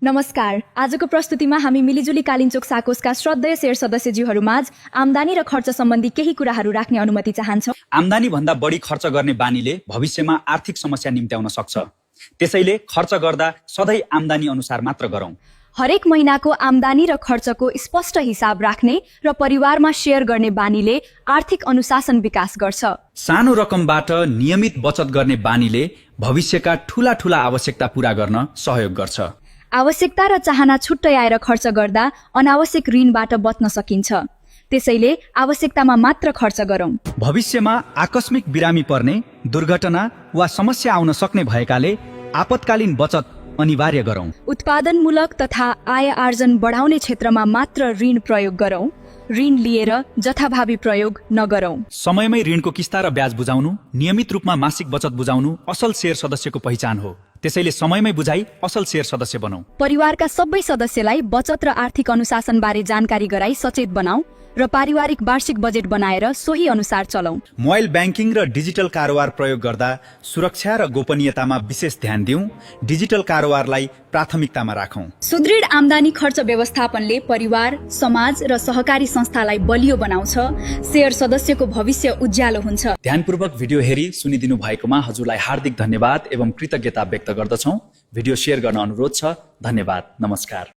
नमस्कार। आजको प्रस्तुतिमा हामी मिलिजुली कालिन्चोक साकोसका श्रद्धेय शेयर सदस्यज्यूहरूमाझ आम्दानी र खर्च सम्बन्धी केही कुराहरू राख्ने अनुमति चाहन्छौँ। आम्दानी भन्दा बढी खर्च गर्ने बानीले भविष्यमा आर्थिक समस्या निम्त्याउन सक्छ। त्यसैले खर्च गर्दा सधैँ आम्दानी अनुसार मात्र गरौँ। हरेक महिनाको आम्दानी र खर्चको स्पष्ट हिसाब राख्ने र परिवारमा शेयर गर्ने बानीले आर्थिक अनुशासन विकास गर्छ। सानो रकमबाट नियमित बचत गर्ने बानीले भविष्यका ठूला ठूला आवश्यकता पूरा गर्न सहयोग गर्छ। आवश्यकता र चाहना छुट्टै आएर खर्च गर्दा अनावश्यक ऋणबाट बच्न सकिन्छ। त्यसैले आवश्यकतामा मात्र खर्च गरौँ। भविष्यमा आकस्मिक बिरामी पर्ने, दुर्घटना वा समस्या आउन सक्ने भएकाले आपतकालीन बचत अनिवार्य गरौँ। उत्पादनमूलक तथा आय आर्जन बढाउने क्षेत्रमा मात्र ऋण प्रयोग गरौँ। ऋण लिएर जथाभावी प्रयोग नगरौँ। समयमै ऋणको किस्ता र ब्याज बुझाउनु, नियमित रूपमा मासिक बचत बुझाउनु असल शेयर सदस्यको पहिचान हो। त्यसैले समयमै बुझाइ असल शेयर सदस्य बनौँ। परिवारका सबै सदस्यलाई बचत र आर्थिक अनुशासन बारे जानकारी गराई सचेत बनाऊ र पारिवारिक वार्षिक बजेट बनाएर सोही अनुसार चलौँ। मोबाइल ब्याङ्किङ र डिजिटल कारोबार प्रयोग गर्दा सुरक्षा र गोपनीयतामा विशेष ध्यान दिउँ। डिजिटल कारोबारलाई प्राथमिकतामा राखौँ। सुदृढ आम्दानी खर्च व्यवस्थापनले परिवार, समाज र सहकारी संस्थालाई बलियो बनाउँछ। शेयर सदस्यको भविष्य उज्यालो हुन्छ। ध्यानपूर्वक भिडियो हेरी सुनिदिनु भएकोमा हजुरलाई हार्दिक धन्यवाद एवं कृतज्ञता व्यक्त गर्दछौँ। भिडियो शेयर गर्न अनुरोध छ। धन्यवाद। नमस्कार।